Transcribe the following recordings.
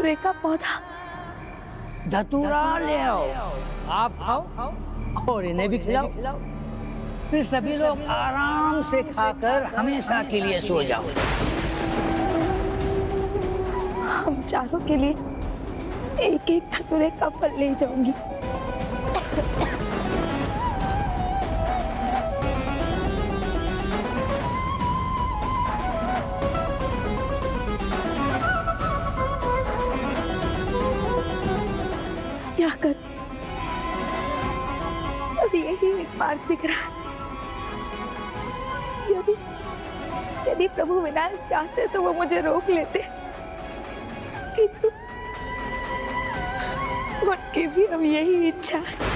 धतूरे का पौधा। धतूरा ले आओ, आप खाओ और इन्हें भी खिलाओ। फिर सभी लोग आराम से खाकर हमेशा के लिए सो जाओ। हम चारों के लिए एक एक धतूरे का फल ले जाऊंगी। क्या कर, अभी यही एक मार्ग दिख रहा है। यदि प्रभु विनायक चाहते तो वो मुझे रोक लेते, किंतु उनकी भी अब यही इच्छा है।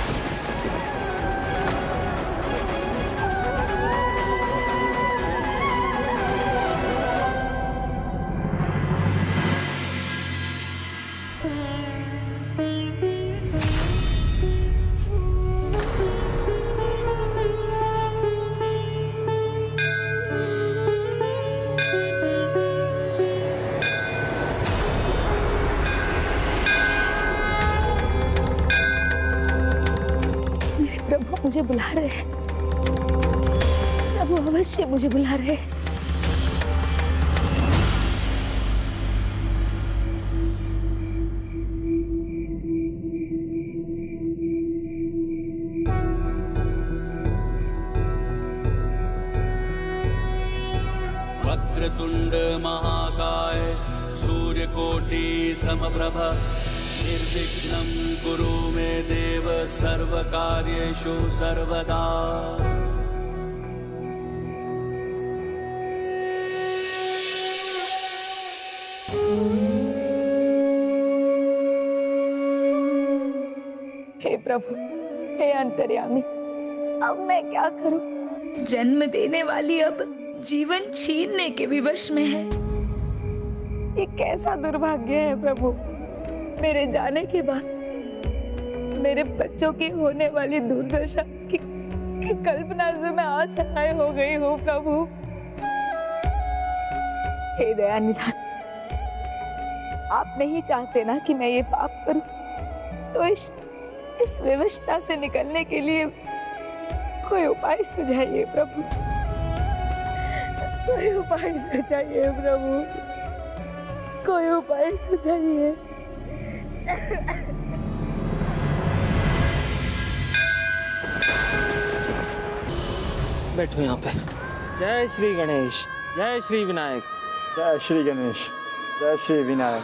प्रभु मुझे बुला रहे हैं, प्रभु अवश्य मुझे बुला रहे हैं। वक्रतुंड महाकाय सूर्यकोटि समप्रभ निर्विघ्नं कुरु मे देव सर्वकार्येषु सर्वदा। हे प्रभु, हे अंतर्यामी, अब मैं क्या करूं? जन्म देने वाली अब जीवन छीनने के विवश में है। ये कैसा दुर्भाग्य है प्रभु। मेरे जाने के बाद मेरे बच्चों की होने वाली दुर्दशा की कल्पना से मैं असहाय हो गई हूँ प्रभु। हे दयानिधान, आप नहीं चाहते ना कि मैं ये पाप करूं, तो इस विवशता से निकलने के लिए कोई उपाय सुझाइए प्रभु, कोई उपाय सुझाइए प्रभु, कोई उपाय सुझाइए। बैठो यहाँ पे। जय श्री गणेश, जय श्री विनायक। जय श्री गणेश, जय श्री विनायक।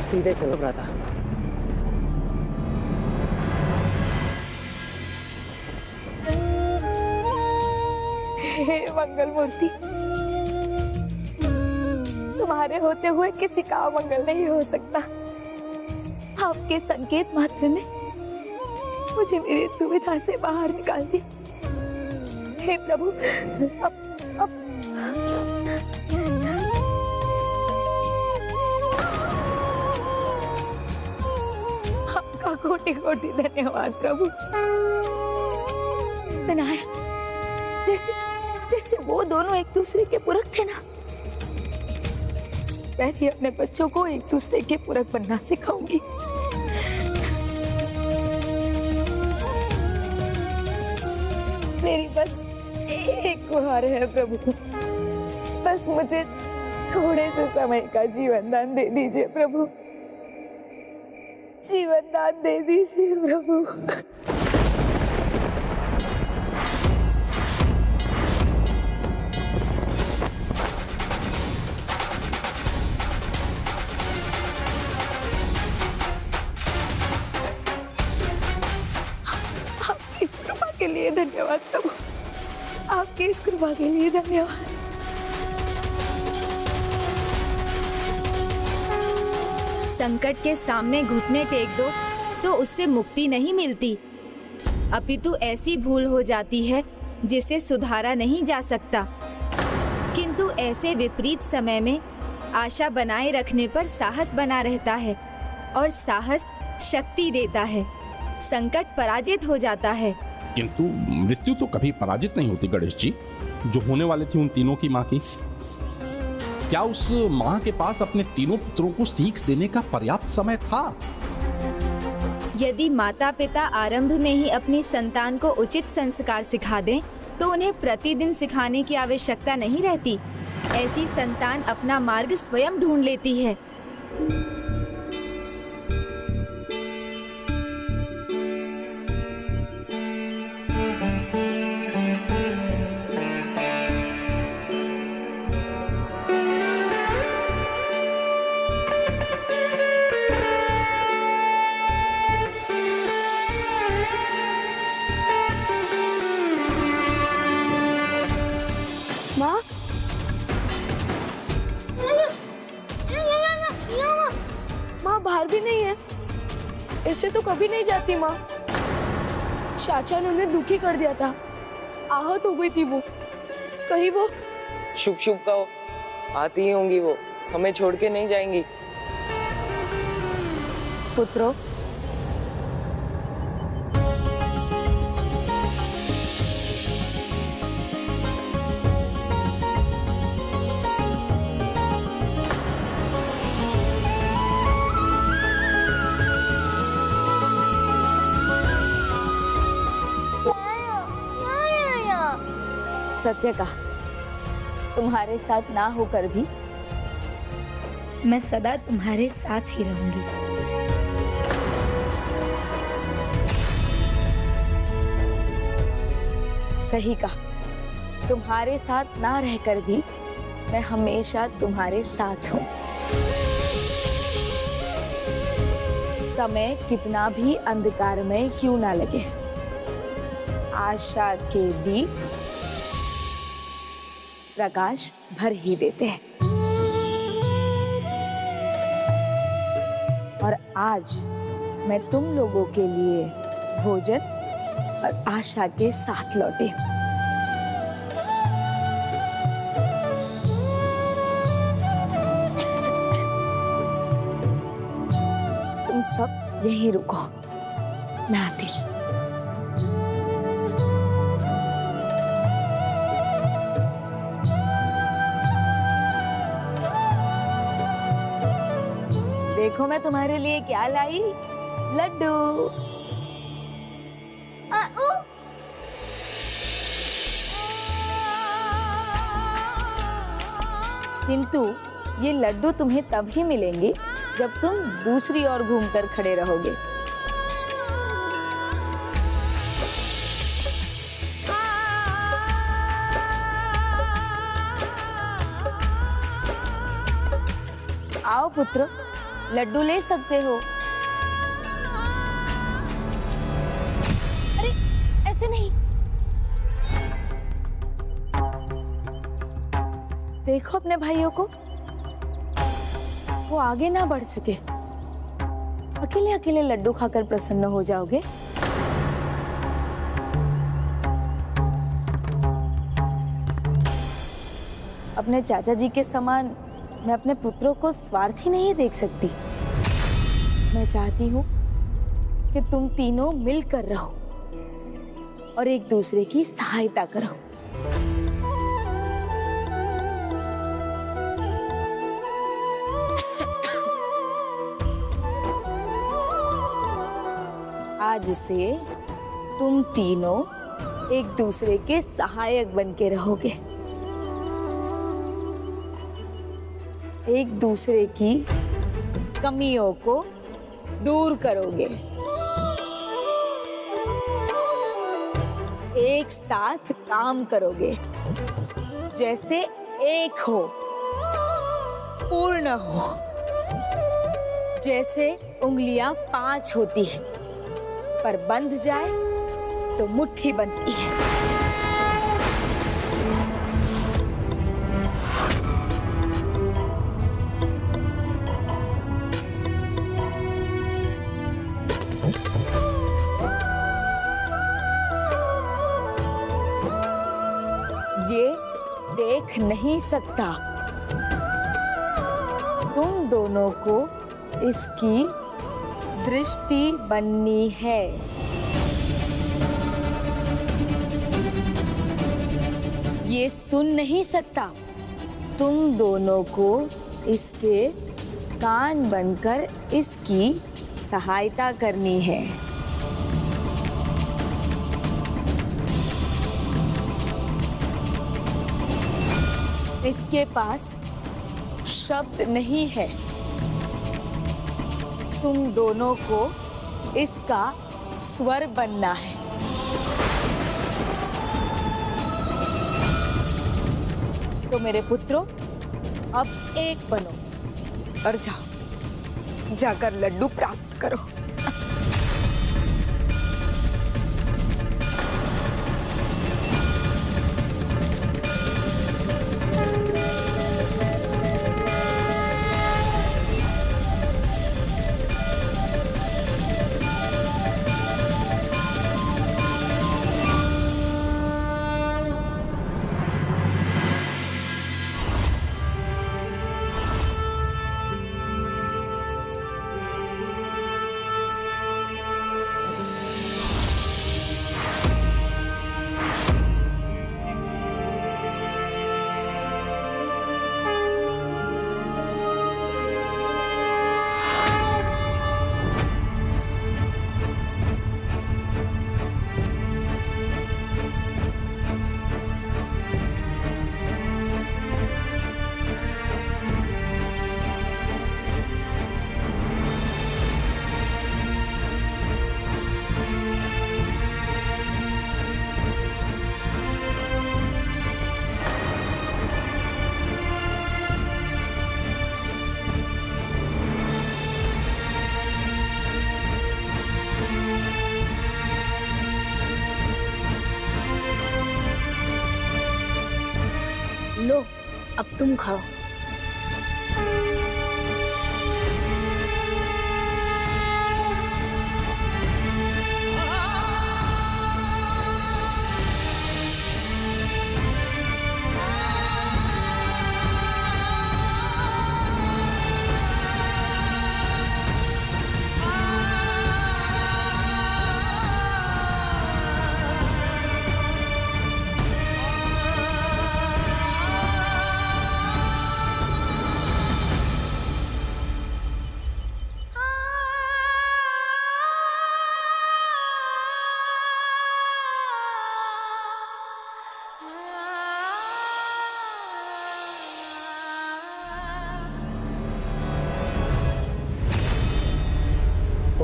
सीधे चलो भ्राता। हे मंगल मूर्ति, तुम्हारे होते हुए किसी का मंगल नहीं हो सकता। आपके संकेत मात्र ने मुझे मेरी दुविधा से बाहर निकाल दी। हे प्रभु, अब आपका कोटि कोटि धन्यवाद प्रभु। विनायक, जैसे वो दोनों एक दूसरे के पूरक थे ना, मैं भी अपने बच्चों को एक दूसरे के पूरक बनना सिखाऊंगी। मेरी बस एक गुहार है प्रभु, बस मुझे थोड़े से समय का जीवन दान दे दीजिए प्रभु, जीवन दान दे दीजिए प्रभु। आपकी इस कृपा के लिए धन्यवाद प्रभु, आपकी इस कृपा के लिए धन्यवाद। संकट के सामने घुटने टेक दो तो उससे मुक्ति नहीं मिलती, अपितु ऐसी भूल हो जाती है जिसे सुधारा नहीं जा सकता। किंतु ऐसे विपरीत समय में आशा बनाए रखने पर साहस बना रहता है और साहस शक्ति देता है। संकट पराजित हो जाता है। किंतु मृत्यु तो कभी पराजित नहीं होती गणेश जी। जो होने वाले थी उन तीनों की माँ की, क्या उस माँ के पास अपने तीनों पुत्रों को सीख देने का पर्याप्त समय था? यदि माता पिता आरंभ में ही अपनी संतान को उचित संस्कार सिखा दें तो उन्हें प्रतिदिन सिखाने की आवश्यकता नहीं रहती। ऐसी संतान अपना मार्ग स्वयं ढूंढ लेती है। माँ, माँ बाहर भी नहीं है। इससे तो कभी नहीं जाती माँ। चाचा ने उन्हें दुखी कर दिया था, आहत हो गई थी वो। कहीं वो शुभ शुभ कहो, आती ही होंगी वो, हमें छोड़ के नहीं जाएंगी। पुत्रों, सत्य कहा, तुम्हारे साथ ना होकर भी मैं सदा तुम्हारे साथ ही रहूंगी। सही कहा, तुम्हारे साथ ना रहकर भी मैं हमेशा तुम्हारे साथ हूं। समय कितना भी अंधकारमय क्यों ना लगे, आशा के दीप प्रकाश भर ही देते हैं। और आज मैं तुम लोगों के लिए भोजन और आशा के साथ लौटी हूं। तुम सब यहीं रुको, मैं आती हूं। देखो मैं तुम्हारे लिए क्या लाई, लड्डू। किंतु ये लड्डू तुम्हें तभी मिलेंगे जब तुम दूसरी ओर घूमकर खड़े रहोगे। आओ पुत्र, लड्डू ले सकते हो। अरे ऐसे नहीं। देखो अपने भाइयों को, वो आगे ना बढ़ सके। अकेले अकेले लड्डू खाकर प्रसन्न हो जाओगे। अपने चाचा जी के समान मैं अपने पुत्रों को स्वार्थी नहीं देख सकती। मैं चाहती हूँ कि तुम तीनों मिलकर रहो और एक दूसरे की सहायता करो। आज से तुम तीनों एक दूसरे के सहायक बन के रहोगे, एक दूसरे की कमियों को दूर करोगे, एक साथ काम करोगे, जैसे एक हो, पूर्ण हो। जैसे उंगलियां 5 होती है पर बंध जाए तो मुट्ठी बनती है। ये देख नहीं सकता दोनों को इसकी दृष्टि बननी है। ये सुन नहीं सकता। तुम दोनों को इसके कान बनकर इसकी सहायता करनी है। इसके पास शब्द नहीं है। तुम दोनों को इसका स्वर बनना है। तो मेरे पुत्रों, अब एक बनो और जाओ, जाकर लड्डू प्राप्त करो। लो, अब तुम खाओ।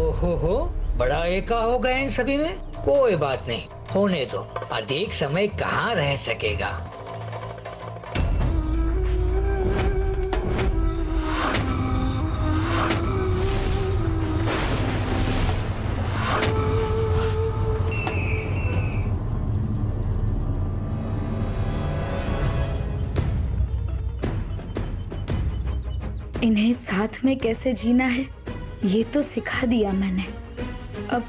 ओहो, बड़ा एका हो गए इन सभी में। कोई बात नहीं, होने दो। अधिक समय कहाँ रह सकेगा। इन्हें साथ में कैसे जीना है, ये तो सिखा दिया मैंने। अब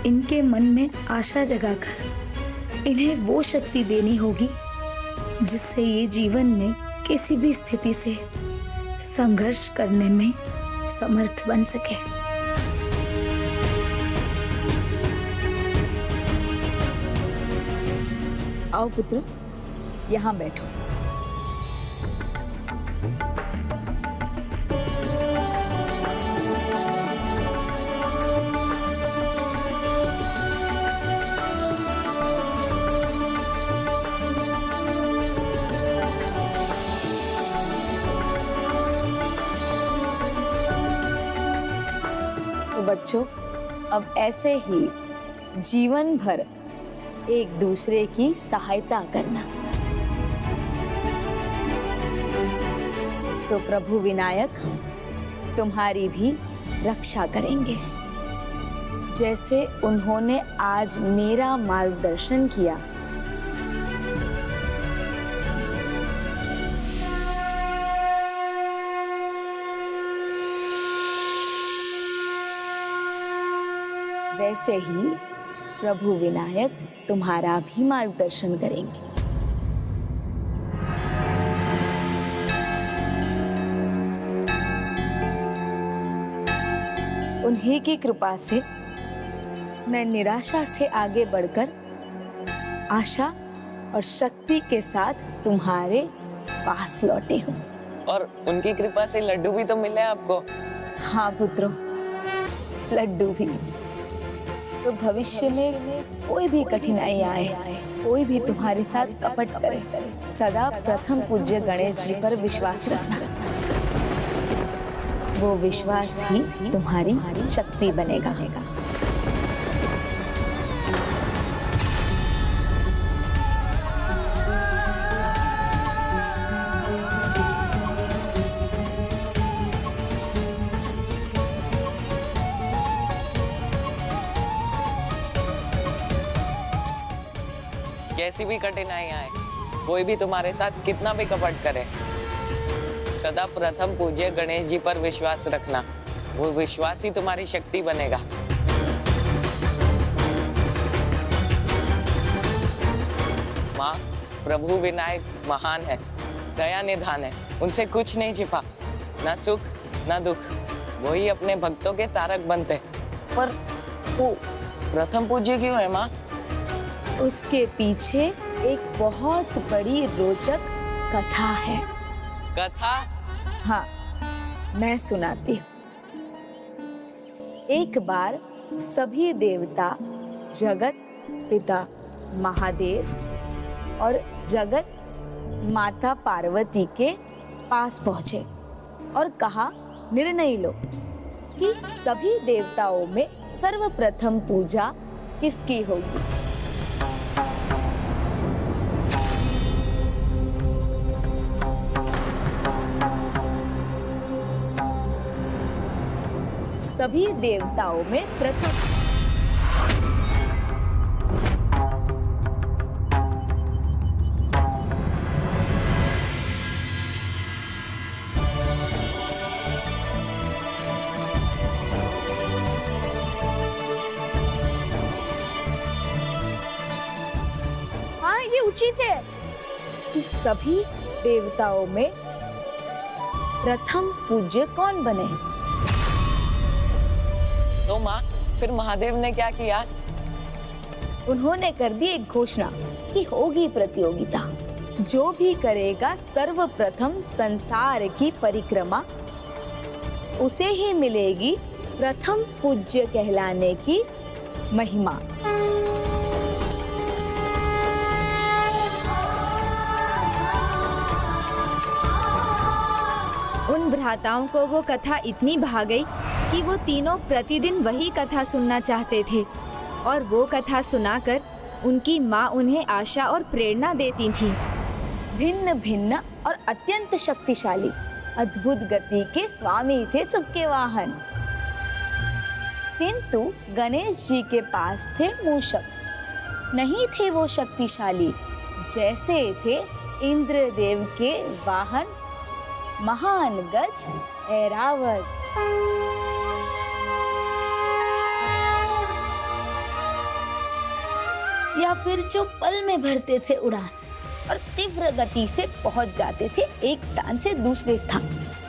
इनके मन में आशा जगाकर इन्हें वो शक्ति देनी होगी जिससे ये जीवन में किसी भी स्थिति से संघर्ष करने में समर्थ बन सके। आओ पुत्र, यहाँ बैठो। बच्चों, अब ऐसे ही जीवन भर एक दूसरे की सहायता करना। तो प्रभु विनायक तुम्हारी भी रक्षा करेंगे। जैसे उन्होंने आज मेरा मार्गदर्शन किया, वैसे ही प्रभु विनायक तुम्हारा भी मार्गदर्शन करेंगे। उन्हीं की कृपा से मैं निराशा से आगे बढ़कर आशा और शक्ति के साथ तुम्हारे पास लौटी हूँ। और उनकी कृपा से लड्डू भी तो मिले आपको। हाँ पुत्रों, लड्डू भी। तो भविष्य में कोई भी कठिनाई आए, कोई भी तुम्हारे साथ कपट करे, सदा प्रथम पूज्य गणेश जी पर विश्वास रखना। वो विश्वास ही तुम्हारी शक्ति बनेगा। कैसी भी कठिनाई आए, कोई भी तुम्हारे साथ कितना भी कपट करे, सदा प्रथम पूज्य गणेश जी पर विश्वास रखना। वो विश्वास ही तुम्हारी शक्ति बनेगा। माँ, प्रभु विनायक महान है, दया निधान है, उनसे कुछ नहीं छिपा, ना सुख ना दुख। वही अपने भक्तों के तारक बनते। पर वो प्रथम पूज्य क्यों है माँ? उसके पीछे एक बहुत बड़ी रोचक कथा है। कथा? हाँ, मैं सुनाती हूँ। एक बार सभी देवता जगत पिता महादेव और जगत माता पार्वती के पास पहुंचे और कहा, निर्णय लो कि सभी देवताओं में सर्वप्रथम पूजा किसकी होगी। सभी देवताओं में प्रथम हाँ, ये उचित है कि सभी देवताओं में प्रथम पूज्य कौन बने। तो माँ, फिर महादेव ने क्या किया? उन्होंने कर दी एक घोषणा कि होगी प्रतियोगिता। जो भी करेगा सर्वप्रथम संसार की परिक्रमा, उसे ही मिलेगी प्रथम पूज्य कहलाने की महिमा। उन भ्राताओं को वो कथा इतनी भा गई कि वो तीनों प्रतिदिन वही कथा सुनना चाहते थे और वो कथा सुनाकर उनकी माँ उन्हें आशा और प्रेरणा देती थी। भिन्न भिन्न और अत्यंत शक्तिशाली अद्भुत गति के स्वामी थे सबके वाहन, किंतु गणेश जी के पास थे मूषक। नहीं थे वो शक्तिशाली जैसे थे इंद्रदेव के वाहन महान गज ऐरावत। या फिर जो पल में भरते थे उड़ान और तीव्र गति से पहुंच जाते थे एक स्थान से दूसरे स्थान,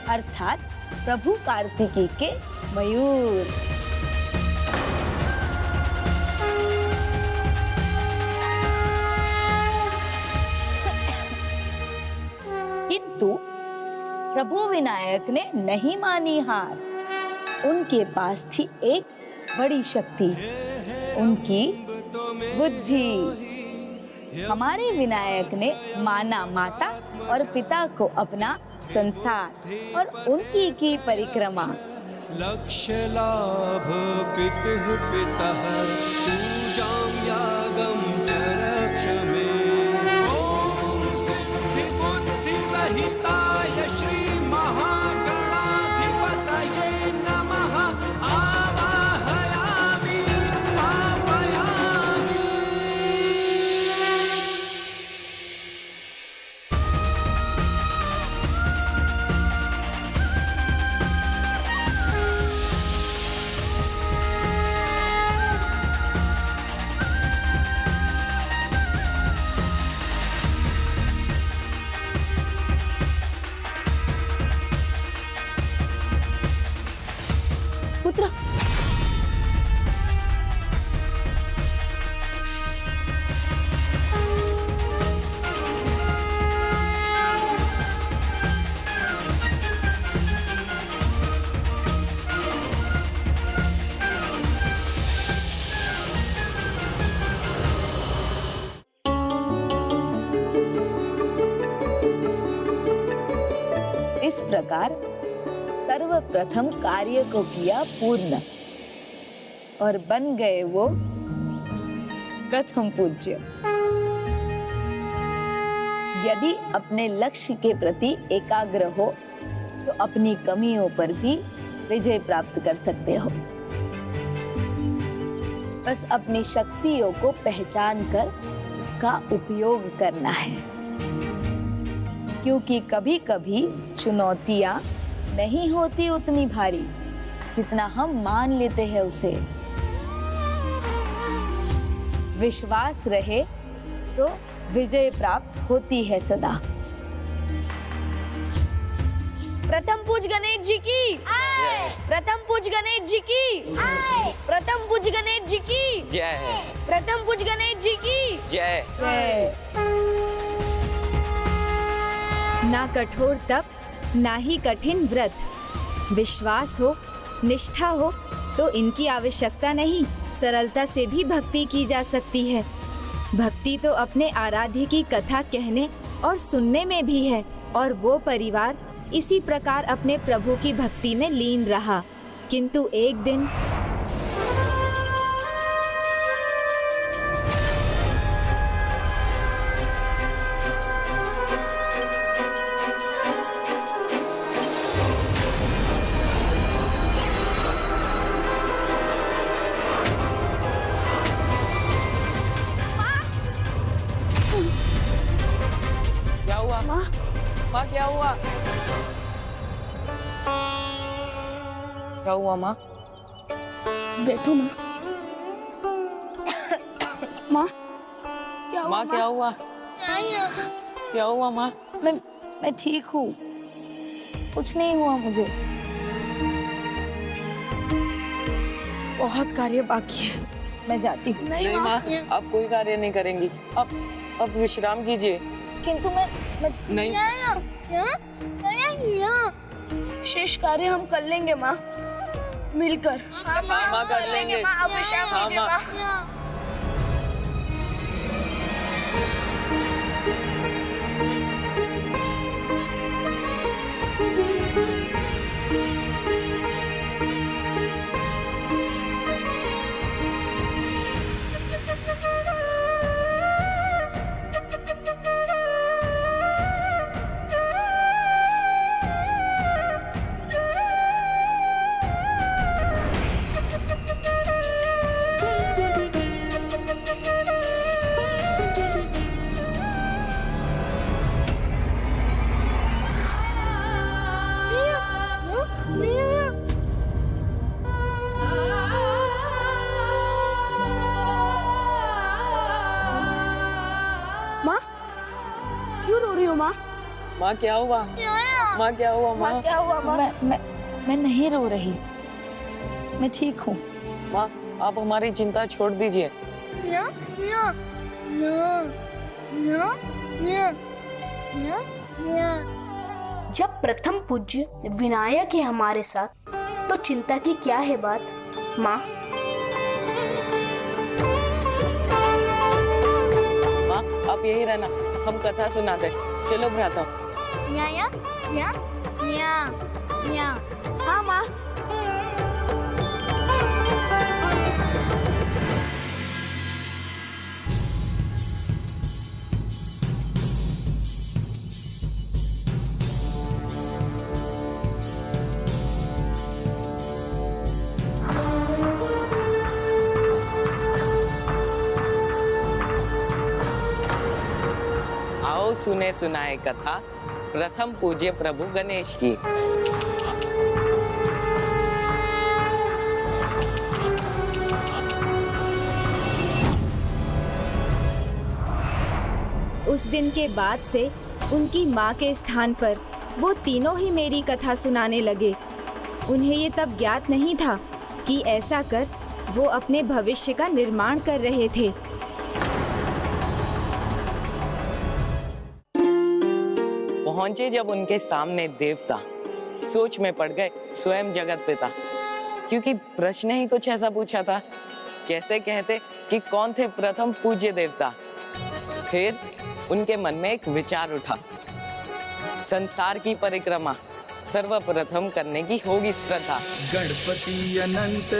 अर्थात प्रभु कार्तिकी के मयूर। किंतु प्रभु विनायक ने नहीं मानी हार। उनके पास थी एक बड़ी शक्ति, उनकी बुद्धि। हमारे विनायक ने माना माता और पिता को अपना संसार और उनकी की परिक्रमा। लक्ष्य लाभ पितुः पितः पूजां यागं च रक्ष मे। ओम सिद्धि बुद्धि सहिताय श्री महागणाधिपतये नमः। आवाहयामि स्थापयामि। पुत्र, प्रकार सर्वप्रथम कार्य को किया पूर्ण और बन गए वो प्रथम पूज्य। यदि अपने लक्ष्य के प्रति एकाग्र हो तो अपनी कमियों पर भी विजय प्राप्त कर सकते हो। बस अपनी शक्तियों को पहचान कर उसका उपयोग करना है, क्योंकि कभी कभी चुनौतियां नहीं होती उतनी भारी जितना हम मान लेते हैं उसे। विश्वास रहे तो विजय प्राप्त होती है सदा। प्रथम पूज गणेश जी की प्रथम पूज गणेश जी की प्रथम पूज गणेश जी की जय प्रथम पूज गणेश जी की जय। ना कठोर तप, ना ही कठिन व्रत। विश्वास हो, निष्ठा हो तो इनकी आवश्यकता नहीं। सरलता से भी भक्ति की जा सकती है। भक्ति तो अपने आराध्य की कथा कहने और सुनने में भी है। और वो परिवार इसी प्रकार अपने प्रभु की भक्ति में लीन रहा। किंतु एक दिन क्या हुआ माँ? माँ क्या हुआ? क्या हुआ माँ? बैठो माँ। माँ क्या हुआ? माँ क्या हुआ? क्या हुआ माँ? मैं ठीक हूँ, कुछ नहीं हुआ मुझे। बहुत कार्य बाकी है, मैं जाती हूँ। नहीं माँ, आप कोई कार्य नहीं करेंगी। अब विश्राम कीजिए। किंतु मैं नहीं शेष कार्य हम कर लेंगे माँ, मिलकर। माँ कर लेंगे। माँ आप विश्राम हाँ, कीजिए माँ। माँ। माँ क्यों रो रही हो माँ? माँ क्या हुआ? माँ क्या हुआ माँ? माँ क्या हुआ माँ? मैं नहीं रो रही, मैं ठीक हूँ। माँ आप हमारी चिंता छोड़ दीजिए। जब प्रथम पूज्य विनायक है हमारे साथ तो चिंता की क्या है बात माँ? माँ आप यही रहना, हम कथा सुनाते। चलो भ्राता। हाँ माँ। आओ सुने सुनाए कथा प्रथम पूज्य प्रभु गणेश की। उस दिन के बाद से उनकी माँ के स्थान पर वो तीनों ही मेरी कथा सुनाने लगे। उन्हें ये तब ज्ञात नहीं था कि ऐसा कर वो अपने भविष्य का निर्माण कर रहे थे। पहुंचे जब उनके सामने देवता, सोच में पड़ गए स्वयं जगत पिता, क्योंकि प्रश्न ही कुछ ऐसा पूछा था। कैसे कहते कि कौन थे प्रथम पूज्य देवता। फिर उनके मन में एक विचार उठा, संसार की परिक्रमा सर्वप्रथम करने की होगी स्पर्धा। गणपति अनंत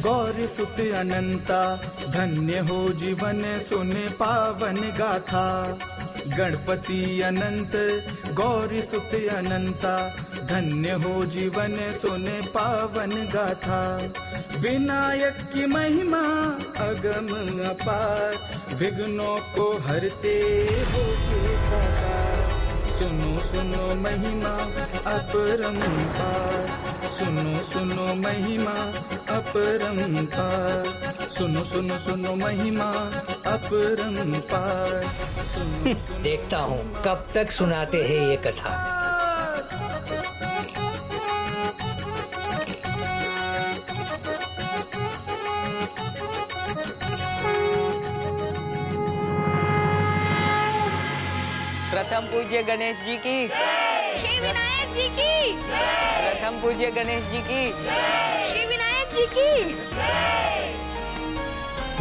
गौरी सुत अनंता, धन्य हो जीवन सुने पावन गाथा। गणपति अनंत गौरी सुत अनंता, धन्य हो जीवन सुने पावन गाथा। विनायक की महिमा अगम अपार, विघ्नों को हरते हो के साकार। सुनो सुनो महिमा अपरंपार, सुनो सुनो महिमा अपरंपार, सुनो सुनो सुनो महिमा अपरंपार। देखता हूँ कब तक सुनाते हैं ये कथा। प्रथम पूज्य गणेश जी की, श्री विनायक जी की, प्रथम पूज्य गणेश जी की, श्री विनायक जी की।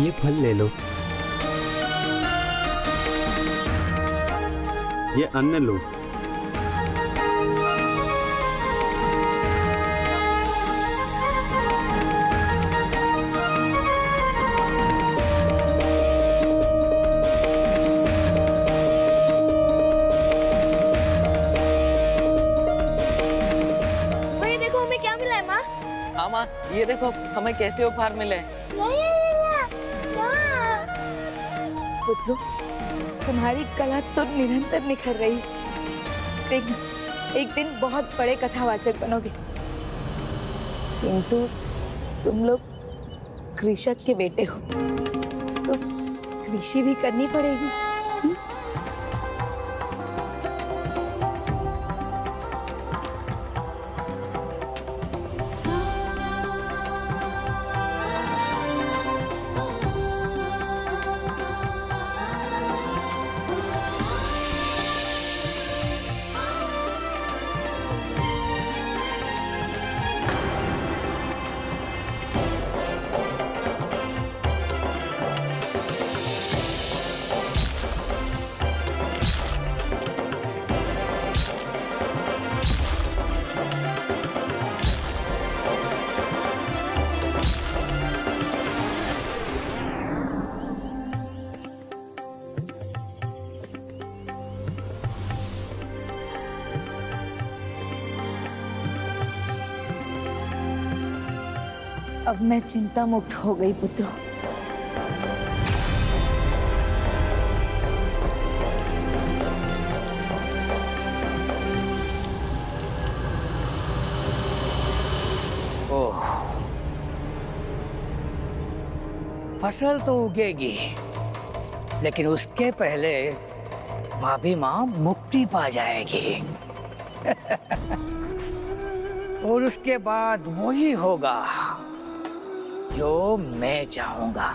ये फल ले लो, ये अन्न लो। भाई देखो हमें क्या मिला है माँ। हाँ माँ, ये देखो हमें कैसे उपहार मिले। पुत्रों, तुम्हारी कला तो निरंतर निखर रही। एक दिन बहुत बड़े कथावाचक बनोगे। किंतु तुम लोग कृषक के बेटे हो, तो कृषि भी करनी पड़ेगी। अब मैं चिंता मुक्त हो गई पुत्रों। ओह, फसल तो उगेगी, लेकिन उसके पहले भाभी माँ मुक्ति पा जाएगी। और उसके बाद वही होगा जो मैं चाहूंगा।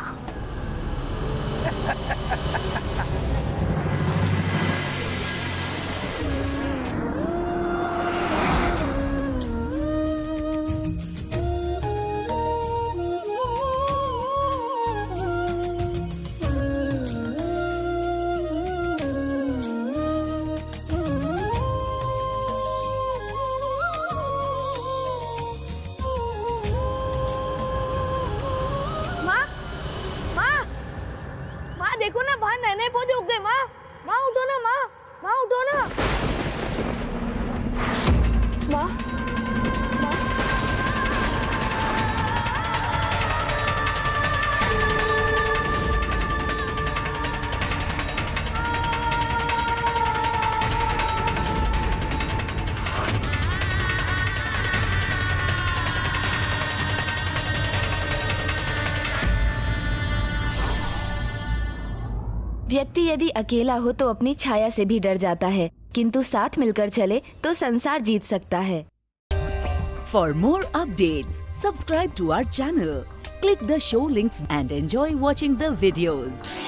देखो ना बाहर नए नए पौधे उग गए। माँ, माँ उठो ना, माँ, माँ उठो ना। माँ, व्यक्ति यदि अकेला हो तो अपनी छाया से भी डर जाता है, किंतु साथ मिलकर चले तो संसार जीत सकता है। For more updates, subscribe to our channel, click the show links and enjoy watching the videos.